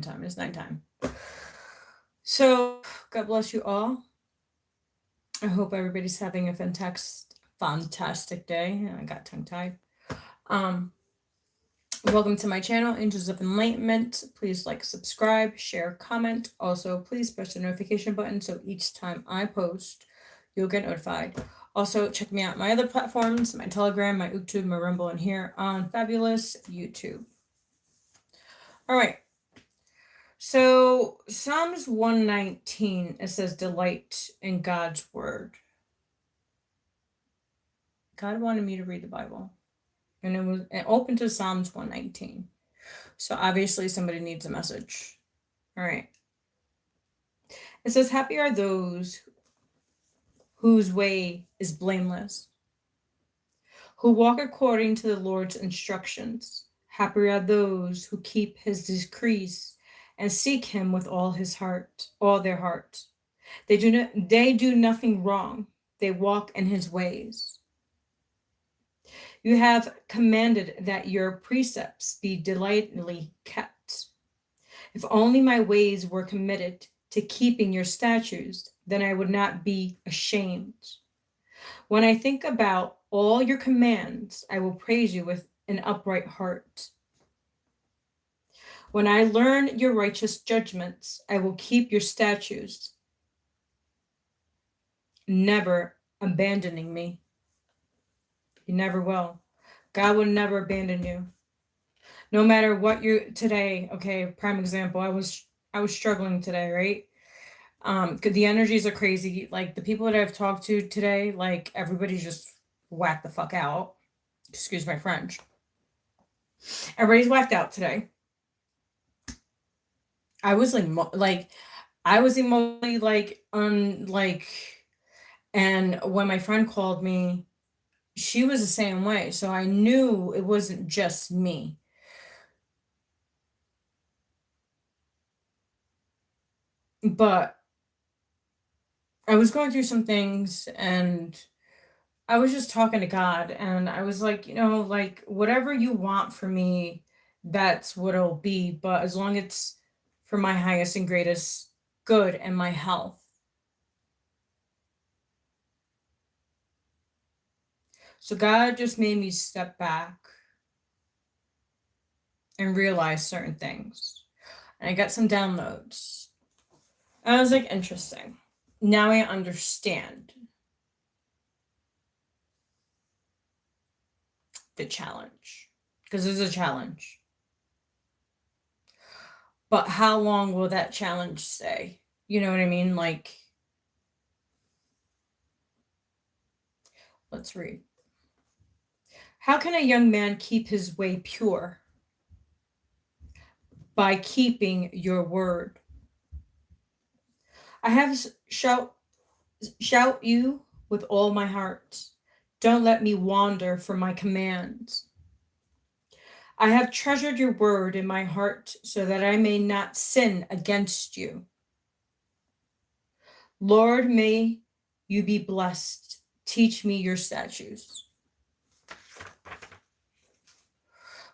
time. It's nighttime. So, God bless you all. I hope everybody's having a fantastic day. I got tongue tied. Um, Welcome to my channel, Angels of Enlightenment. Please like, subscribe, share, comment. Also, please press the notification button so each time I post, you'll get notified. Also, check me out my other platforms, my Telegram, my YouTube, my Rumble, and here on Fabulous YouTube. All right. So Psalms 119, it says, delight in God's word. God wanted me to read the Bible. And it was open to Psalms 119. So obviously somebody needs a message. All right. It says, happy are those whose way is blameless, who walk according to the Lord's instructions. Happy are those who keep his decrees and seek him with all their heart. They do nothing wrong. They walk in his ways. You have commanded that your precepts be delightfully kept. If only my ways were committed to keeping your statutes, then I would not be ashamed. When I think about all your commands, I will praise you with an upright heart. When I learn your righteous judgments, I will keep your statutes, never abandoning me. You never will. God will never abandon you. No matter what today, okay, prime example, I was struggling today, right? Cause the energies are crazy. Like the people that I've talked to today, like everybody's just whacked the fuck out. Excuse my French. Everybody's whacked out today. I was I was emotionally and when my friend called me, she was the same way. So I knew it wasn't just me. But I was going through some things and I was just talking to God and I was like, whatever you want for me, that's what it'll be. But as long as it's for my highest and greatest good and my health. So God just made me step back and realize certain things. And I got some downloads. And I was like, interesting. Now I understand the challenge. Because it's a challenge. But how long will that challenge stay? You know what I mean? Like, let's read. How can a young man keep his way pure? By keeping your word. I have shout you with all my heart. Don't let me wander from my commands. I have treasured your word in my heart so that I may not sin against you. Lord, may you be blessed. Teach me your statutes.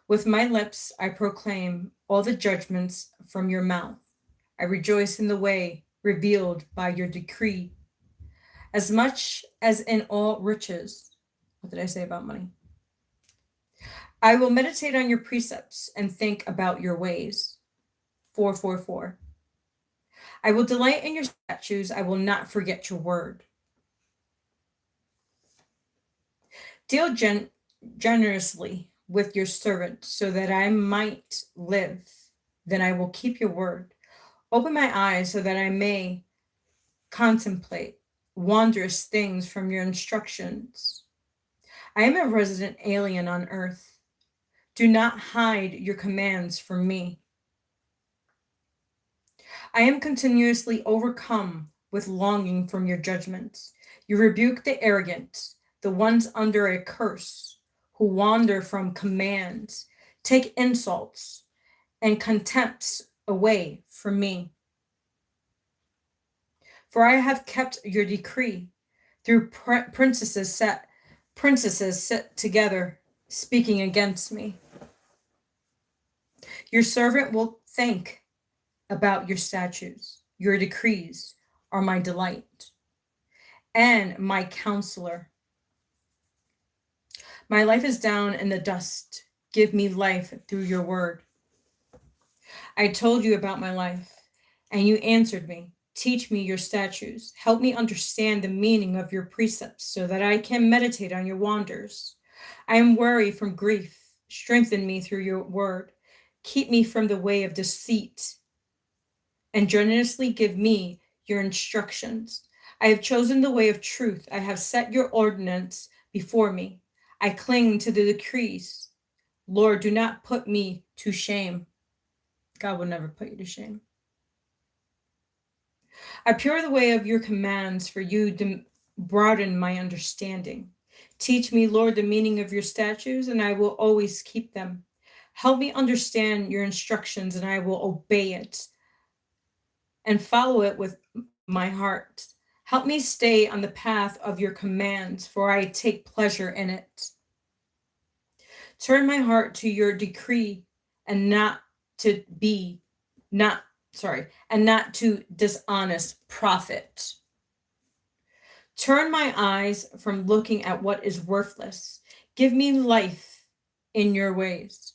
With my lips, I proclaim all the judgments from your mouth. I rejoice in the way revealed by your decree. As much as in all riches. What did I say about money? I will meditate on your precepts and think about your ways. 444. I will delight in your statutes. I will not forget your word. Deal generously with your servant so that I might live. Then I will keep your word. Open my eyes so that I may contemplate wondrous things from your instructions. I am a resident alien on earth. Do not hide your commands from me. I am continuously overcome with longing from your judgments. You rebuke the arrogant, the ones under a curse, who wander from commands, take insults and contempts away from me. For I have kept your decree through princesses set together, speaking against me. Your servant will think about your statutes. Your decrees are my delight and my counselor. My life is down in the dust. Give me life through your word. I told you about my life, and you answered me. Teach me your statutes. Help me understand the meaning of your precepts so that I can meditate on your wonders. I am weary from grief. Strengthen me through your word. Keep me from the way of deceit, and generously give me your instructions. I have chosen the way of truth. I have set your ordinance before me. I cling to the decrees. Lord, do not put me to shame. God will never put you to shame. I pure the way of your commands, for you to broaden my understanding. Teach me, Lord, the meaning of your statutes, and I will always keep them. Help me understand your instructions, and I will obey it and follow it with my heart. Help me stay on the path of your commands, for I take pleasure in it. Turn my heart to your decree and not to dishonest profit. Turn my eyes from looking at what is worthless. Give me life in your ways.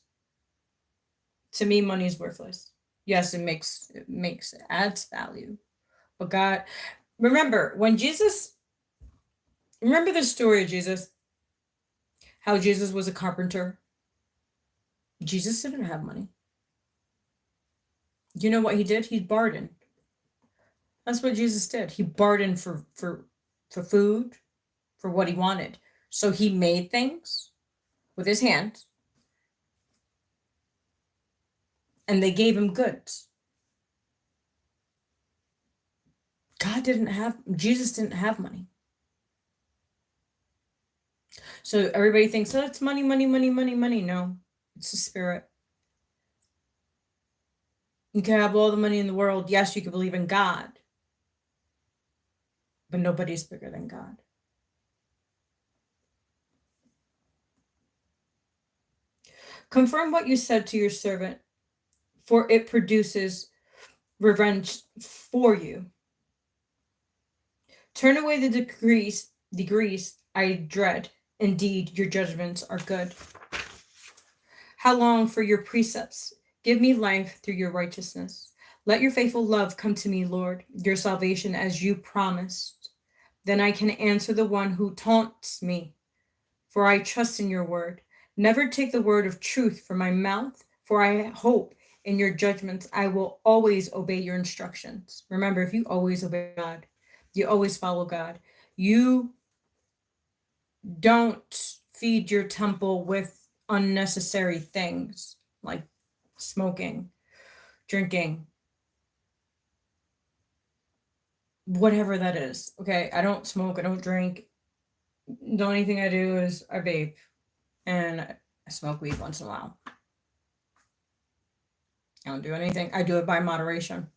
To me, money is worthless. Yes, it adds value. But God, remember the story of Jesus? How Jesus was a carpenter. Jesus didn't have money. You know what he did? He bargained. That's what Jesus did. He bargained for food, for what he wanted. So he made things with his hands, and they gave him goods. Jesus didn't have money. So everybody thinks, oh, it's money, money, money, money, money. No, it's the spirit. You can have all the money in the world. Yes, you can believe in God, but nobody's bigger than God. Confirm what you said to your servant, for it produces revenge for you. Turn away the degrees I dread. Indeed, your judgments are good. How long for your precepts? Give me life through your righteousness. Let your faithful love come to me, Lord, your salvation as you promised. Then I can answer the one who taunts me, for I trust in your word. Never take the word of truth from my mouth, for I hope in your judgments. I will always obey your instructions. Remember, if you always obey God, you always follow God. You don't feed your temple with unnecessary things like smoking, drinking, whatever that is. Okay, I don't smoke, I don't drink. The only thing I do is I vape and I smoke weed once in a while. I don't do anything. I do it by moderation.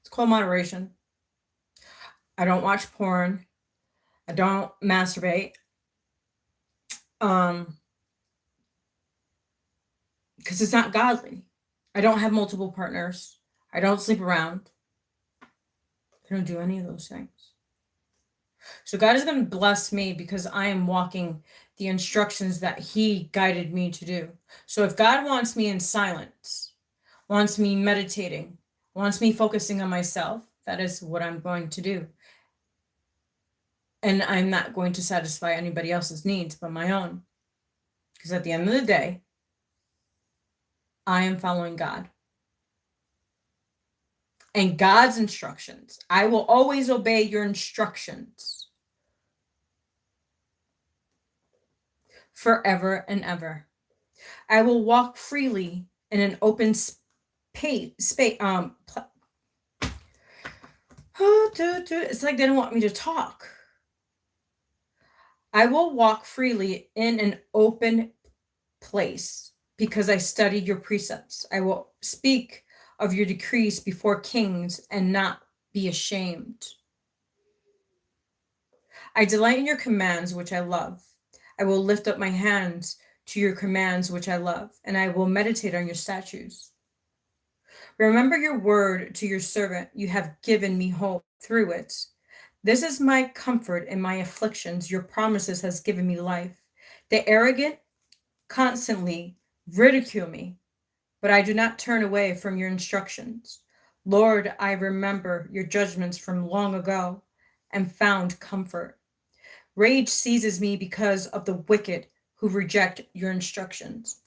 It's called moderation. I don't watch porn. I don't masturbate. Because it's not godly. I don't have multiple partners. I don't sleep around. I don't do any of those things. So God is going to bless me because I am walking the instructions that he guided me to do. So if God wants me in silence, wants me meditating, wants me focusing on myself, that is what I'm going to do. And I'm not going to satisfy anybody else's needs but my own. Because at the end of the day, I am following God. And God's instructions. I will always obey your instructions. Forever and ever. I will walk freely in an open space. It's like they don't want me to talk. I will walk freely in an open place because I studied your precepts. I will speak of your decrees before kings and not be ashamed. I delight in your commands, which I love. I will lift up my hands to your commands, which I love, and I will meditate on your statutes. Remember your word to your servant. You have given me hope through it. This is my comfort in my afflictions. Your promises has given me life. The arrogant constantly ridicule me, but I do not turn away from your instructions. Lord, I remember your judgments from long ago and found comfort. Rage seizes me because of the wicked who reject your instructions.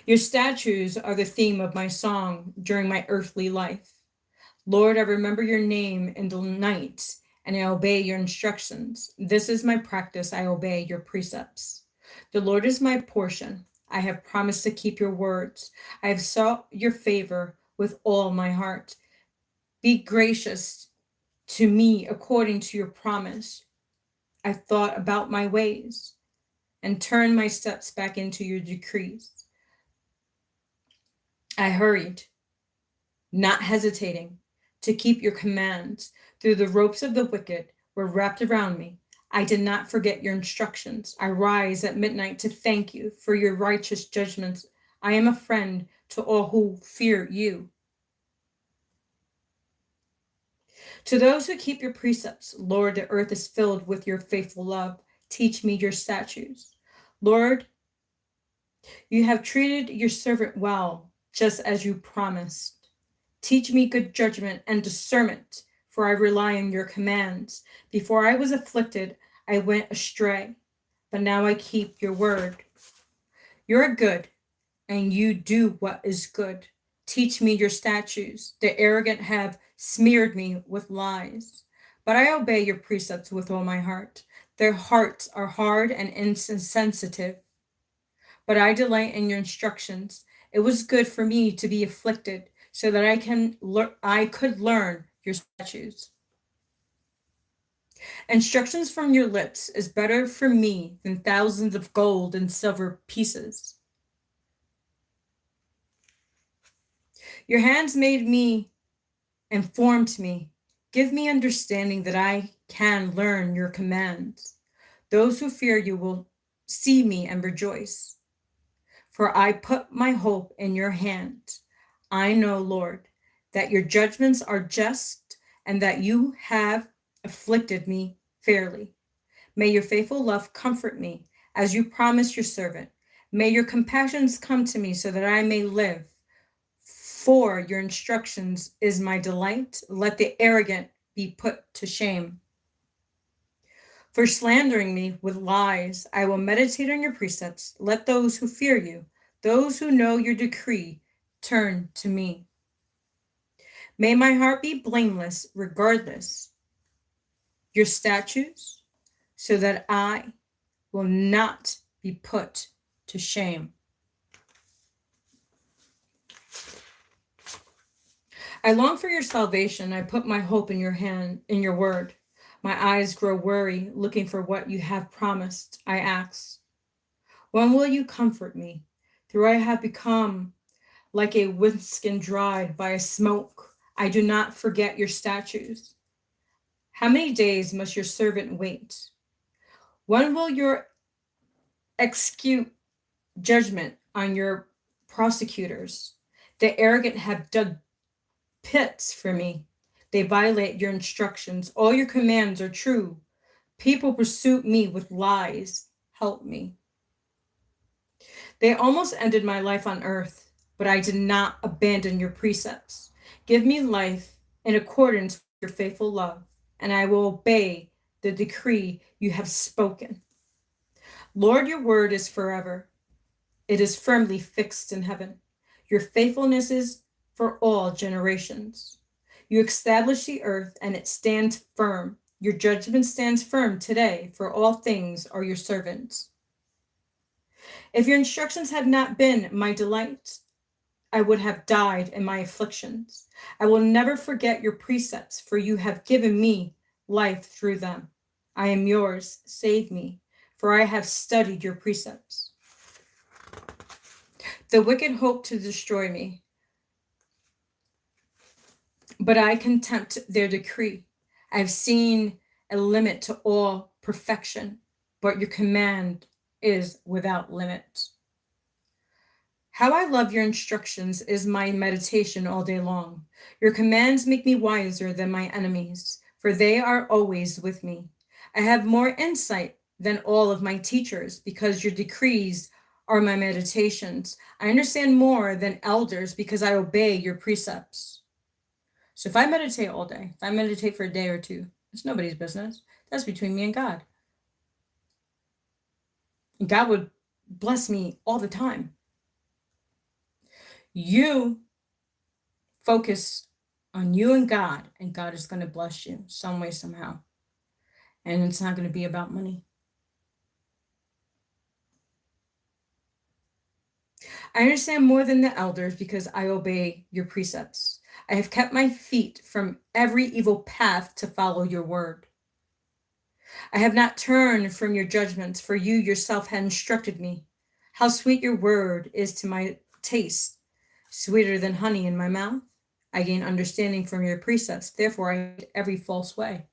Your statutes are the theme of my song during my earthly life. Lord, I remember your name in the night, and I obey your instructions. This is my practice. I obey your precepts. The Lord is my portion. I have promised to keep your words. I have sought your favor with all my heart. Be gracious to me according to your promise. I thought about my ways and turned my steps back into your decrees. I hurried, not hesitating, to keep your commands. Through the ropes of the wicked were wrapped around me. I did not forget your instructions. I rise at midnight to thank you for your righteous judgments. I am a friend to all who fear you. To those who keep your precepts, Lord, the earth is filled with your faithful love. Teach me your statutes. Lord, you have treated your servant well, just as you promised. Teach me good judgment and discernment, for I rely on your commands. Before I was afflicted, I went astray, but now I keep your word. You're good, and you do what is good. Teach me your statutes. The arrogant have smeared me with lies, but I obey your precepts with all my heart. Their hearts are hard and insensitive, but I delight in your instructions. It was good for me to be afflicted, so that I could learn your statutes. Instructions from your lips is better for me than thousands of gold and silver pieces. Your hands made me and formed me. Give me understanding that I can learn your commands. Those who fear you will see me and rejoice. For I put my hope in your hand. I know, Lord, that your judgments are just and that you have afflicted me fairly. May your faithful love comfort me as you promised your servant. May your compassions come to me so that I may live. For your instructions is my delight. Let the arrogant be put to shame. For slandering me with lies, I will meditate on your precepts. Let those who fear you, those who know your decree, turn to me. May my heart be blameless regardless your statutes, so that I will not be put to shame. I long for your salvation. I put my hope in your hand, in your word. My eyes grow weary, looking for what you have promised. I ask, when will you comfort me? Through I have become like a winskin dried by a smoke. I do not forget your statutes. How many days must your servant wait? When will your execute judgment on your prosecutors? The arrogant have dug pits for me. They violate your instructions. All your commands are true. People pursue me with lies. Help me. They almost ended my life on earth, but I did not abandon your precepts. Give me life in accordance with your faithful love, and I will obey the decree you have spoken. Lord, your word is forever. It is firmly fixed in heaven. Your faithfulness is for all generations. You establish the earth, and it stands firm. Your judgment stands firm today, for all things are your servants. If your instructions had not been my delight, I would have died in my afflictions. I will never forget your precepts, for you have given me life through them. I am yours. Save me, for I have studied your precepts. The wicked hope to destroy me, but I contempt their decree. I have seen a limit to all perfection, but your command is without limit. How I love your instructions is my meditation all day long. Your commands make me wiser than my enemies, for they are always with me. I have more insight than all of my teachers because your decrees are my meditations. I understand more than elders because I obey your precepts. So if I meditate all day, if I meditate for a day or two, it's nobody's business. That's between me and God. And God would bless me all the time. You focus on you and God is going to bless you some way, somehow. And it's not going to be about money. I understand more than the elders because I obey your precepts. I have kept my feet from every evil path to follow your word. I have not turned from your judgments, for you yourself have instructed me. How sweet your word is to my taste, sweeter than honey in my mouth. I gain understanding from your precepts, therefore I hate every false way.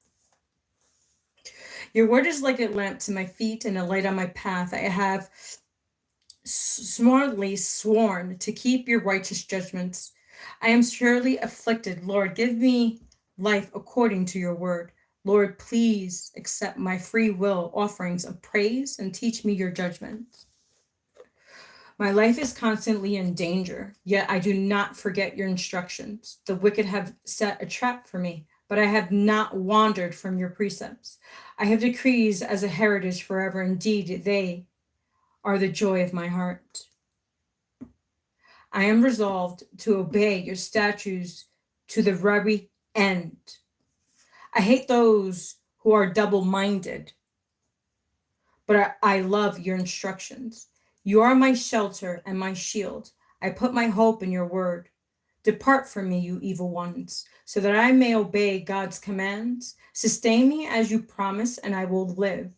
Your word is like a lamp to my feet and a light on my path. I have smartly sworn to keep your righteous judgments. I am surely afflicted. Lord, give me life according to your word. Lord, please accept my free will offerings of praise and teach me your judgments. My life is constantly in danger, yet I do not forget your instructions. The wicked have set a trap for me, but I have not wandered from your precepts. I have decrees as a heritage forever. Indeed, they are the joy of my heart. I am resolved to obey your statutes to the very end. I hate those who are double-minded, but I love your instructions. You are my shelter and my shield. I put my hope in your word. Depart from me, you evil ones, so that I may obey God's commands. Sustain me as you promise, and I will live.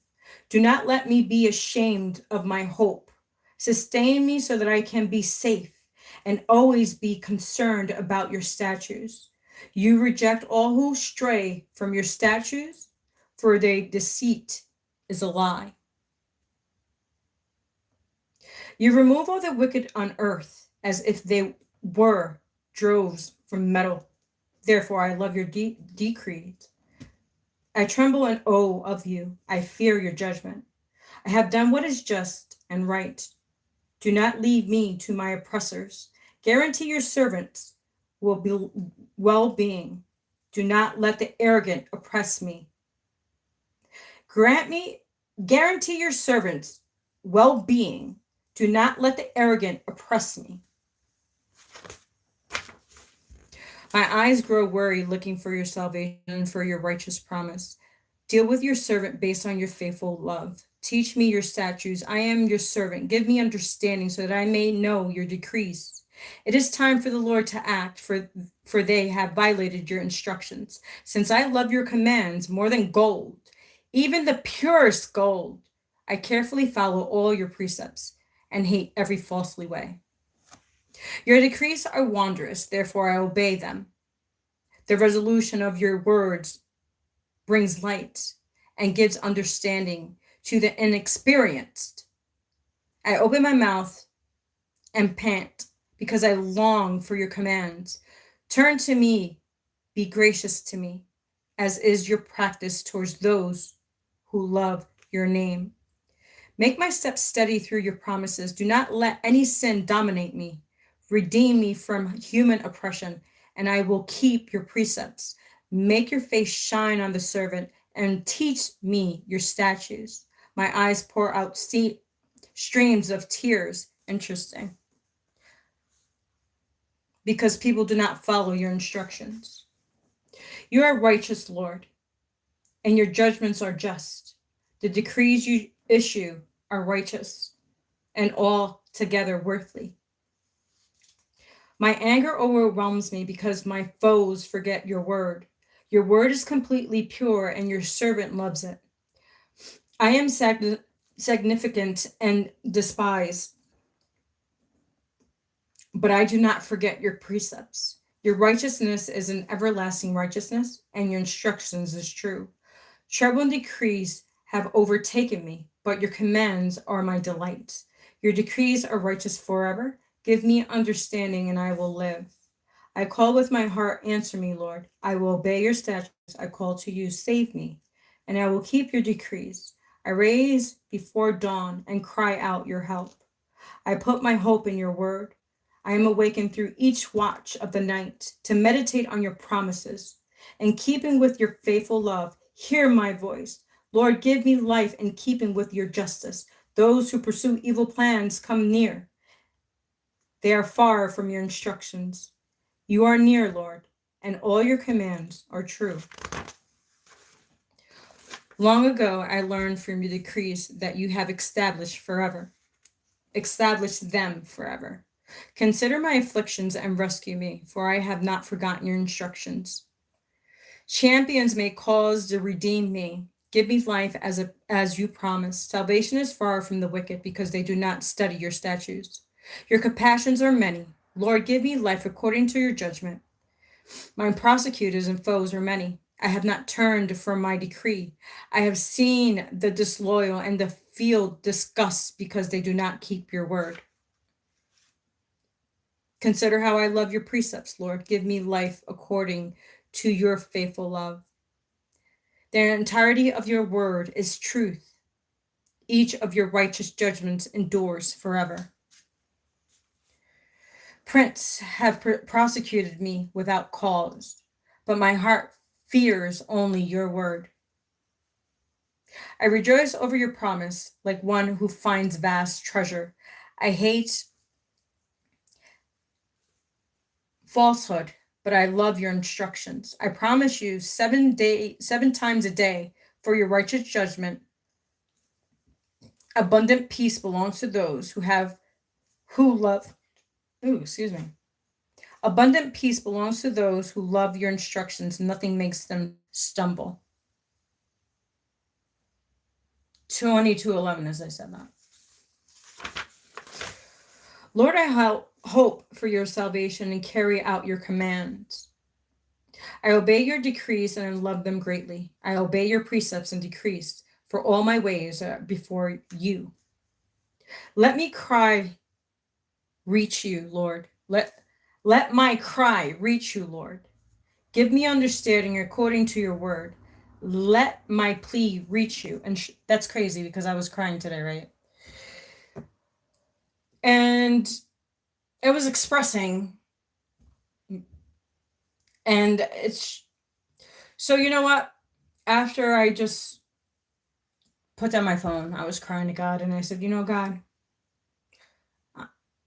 Do not let me be ashamed of my hope. Sustain me so that I can be safe and always be concerned about your statutes. You reject all who stray from your statutes, for their deceit is a lie. You remove all the wicked on earth as if they were droves from metal. Therefore, I love your decrees. I tremble and awe of you. I fear your judgment. I have done what is just and right. Do not leave me to my oppressors. Guarantee your servants will be well-being. Do not let the arrogant oppress me. Guarantee your servants well-being. Do not let the arrogant oppress me. My eyes grow weary looking for your salvation and for your righteous promise. Deal with your servant based on your faithful love. Teach me your statutes. I am your servant. Give me understanding so that I may know your decrees. It is time for the Lord to act, for they have violated your instructions. Since I love your commands more than gold, even the purest gold, I carefully follow all your precepts and hate every falsely way. Your decrees are wondrous, therefore I obey them. The resolution of your words brings light and gives understanding to the inexperienced. I open my mouth and pant because I long for your commands. Turn to me, be gracious to me, as is your practice towards those who love your name. Make my steps steady through your promises. Do not let any sin dominate me. Redeem me from human oppression, and I will keep your precepts. Make your face shine on the servant and teach me your statutes. My eyes pour out streams of tears. Interesting. Because people do not follow your instructions. You are righteous, Lord, and your judgments are just. The decrees you issue are righteous and altogether worthy. My anger overwhelms me because my foes forget your word. Your word is completely pure and your servant loves it. I am significant and despised, but I do not forget your precepts. Your righteousness is an everlasting righteousness, and your instructions is true. Trouble and decrees have overtaken me, but your commands are my delight. Your decrees are righteous forever. Give me understanding and I will live. I call with my heart, answer me, Lord. I will obey your statutes. I call to you, save me, and I will keep your decrees. I raise before dawn and cry out your help. I put my hope in your word. I am awakened through each watch of the night to meditate on your promises. In keeping with your faithful love, hear my voice. Lord, give me life in keeping with your justice. Those who pursue evil plans come near. They are far from your instructions. You are near, Lord, and all your commands are true. Long ago, I learned from your decrees that you have established forever. Establish them forever. Consider my afflictions and rescue me, for I have not forgotten your instructions. Champions may cause to redeem me. Give me life as you promised. Salvation is far from the wicked because they do not study your statutes. Your compassions are many. Lord, give me life according to your judgment. My prosecutors and foes are many. I have not turned from my decree. I have seen the disloyal and the feel disgust because they do not keep your word. Consider how I love your precepts, Lord. Give me life according to your faithful love. The entirety of your word is truth. Each of your righteous judgments endures forever. Prince have prosecuted me without cause, but my heart fears only your word. I rejoice over your promise like one who finds vast treasure. I hate falsehood, but I love your instructions. I promise you 7 times a day for your righteous judgment. Abundant peace belongs to those who love. Abundant peace belongs to those who love your instructions. Nothing makes them stumble. 22:11, as I said that. Lord, I hope for your salvation and carry out your commands. I obey your decrees and I love them greatly. I obey your precepts and decrees, for all my ways are before you. Let me cry reach you, Lord. Let my cry reach you, Lord. Give me understanding according to your word. Let my plea reach you. And that's crazy because I was crying today, right? And I was expressing, and it's, so you know what? After I just put down my phone, I was crying to God and I said, you know, God,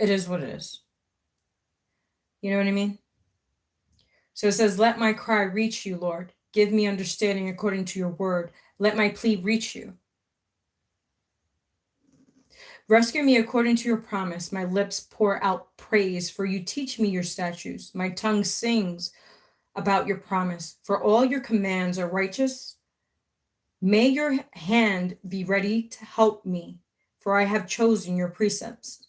it is what it is. You know what I mean? So it says, let my cry reach you, Lord. Give me understanding according to your word. Let my plea reach you. Rescue me according to your promise. My lips pour out praise, for you teach me your statutes. My tongue sings about your promise, for all your commands are righteous. May your hand be ready to help me, for I have chosen your precepts.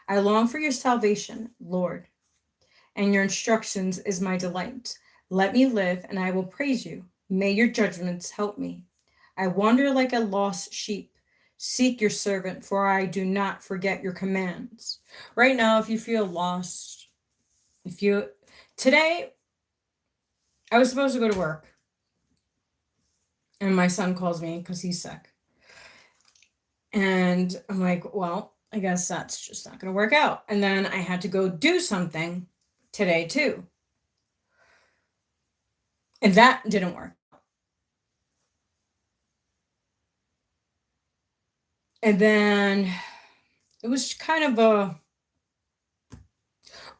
I long for your salvation, Lord, and your instructions is my delight. Let me live, and I will praise you. May your judgments help me. I wander like a lost sheep. Seek your servant, for I do not forget your commands. Right now, if you feel lost, today, I was supposed to go to work, and my son calls me because he's sick. And I'm like, well, I guess that's just not going to work out. And then I had to go do something today too. And that didn't work. And then it was kind of a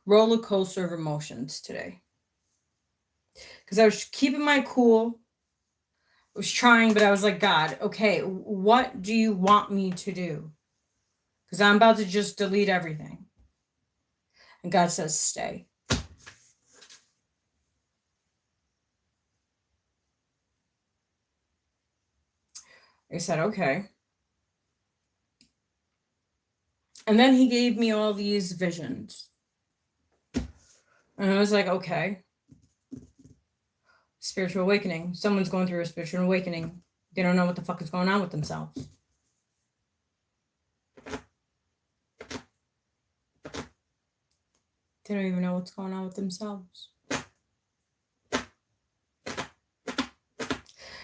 roller coaster of emotions today. Because I was keeping my cool. I was trying, but I was like, God, okay, what do you want me to do? Because I'm about to just delete everything. And God says, stay. I said, okay. And then he gave me all these visions. And I was like, okay. Spiritual awakening. Someone's going through a spiritual awakening. They don't know what the fuck is going on with themselves. They don't even know what's going on with themselves.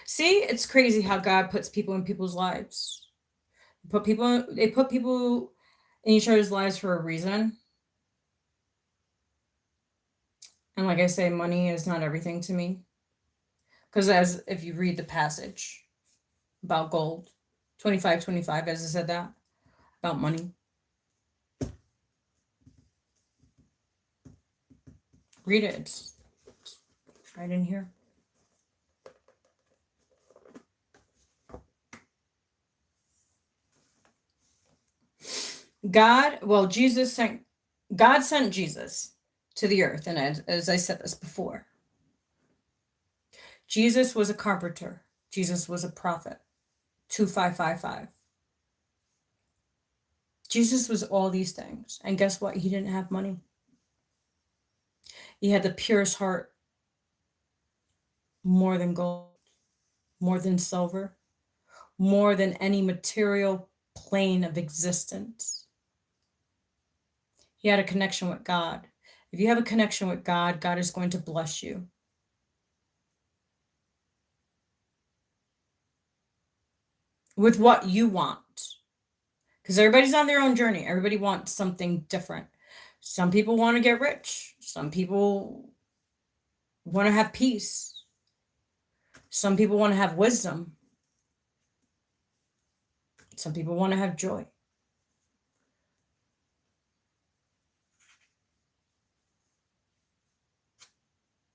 See, it's crazy how God puts people in people's lives. They put people in each other's lives for a reason. And like I say, money is not everything to me. Because as if you read the passage about gold, 25, as I said that, about money. Read it. It's right in here. God sent Jesus to the earth. And as I said this before, Jesus was a carpenter. Jesus was a prophet. 2555. Jesus was all these things. And guess what? He didn't have money. He had the purest heart, more than gold, more than silver, more than any material plane of existence. He had a connection with God. If you have a connection with God, God is going to bless you. With what you want. Because everybody's on their own journey. Everybody wants something different. Some people want to get rich. Some people want to have peace. Some people want to have wisdom. Some people want to have joy.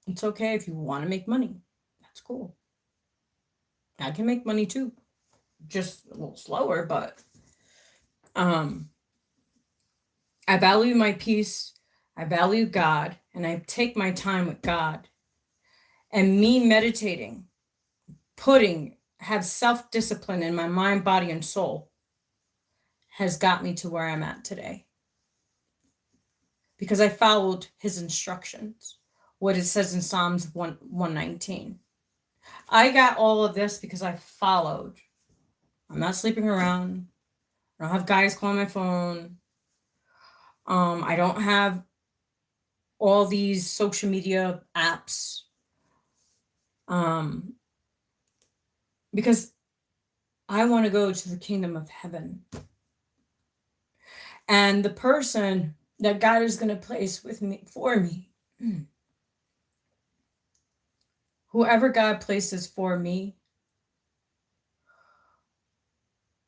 It's okay if you want to make money. That's cool. I can make money too. Just a little slower, but I value my peace. I value God, and I take my time with God. And me meditating, have self-discipline in my mind, body, and soul has got me to where I'm at today. Because I followed his instructions, what it says in Psalms 119. I got all of this because I followed. I'm not sleeping around. I don't have guys calling my phone. I don't have all these social media apps. Because I want to go to the kingdom of heaven. And the person that God is going to place for me, whoever God places for me,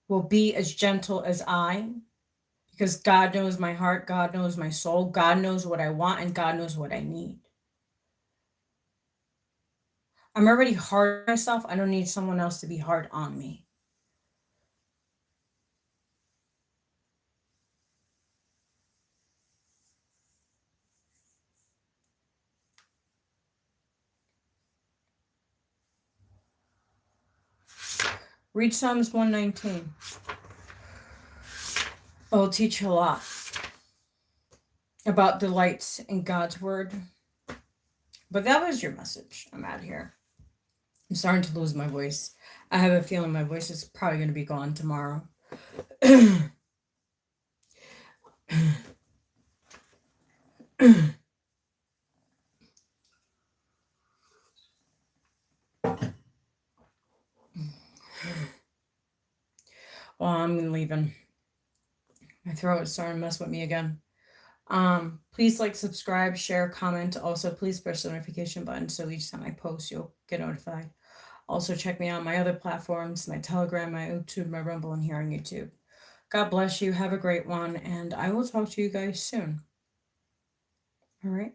will be as gentle as I, because God knows my heart, God knows my soul, God knows what I want, and God knows what I need. I'm already hard on myself. I don't need someone else to be hard on me. Read Psalms 119. It'll teach you a lot about delights in God's word. But that was your message. I'm out of here. I'm starting to lose my voice. I have a feeling my voice is probably going to be gone tomorrow. Well, I'm leaving. My throat is starting to mess with me again. Please like, subscribe, share, comment. Also, please push the notification button so each time I post, you'll get notified. Also, check me out on my other platforms, my Telegram, my YouTube, my Rumble, and here on YouTube. God bless you. Have a great one, and I will talk to you guys soon. All right.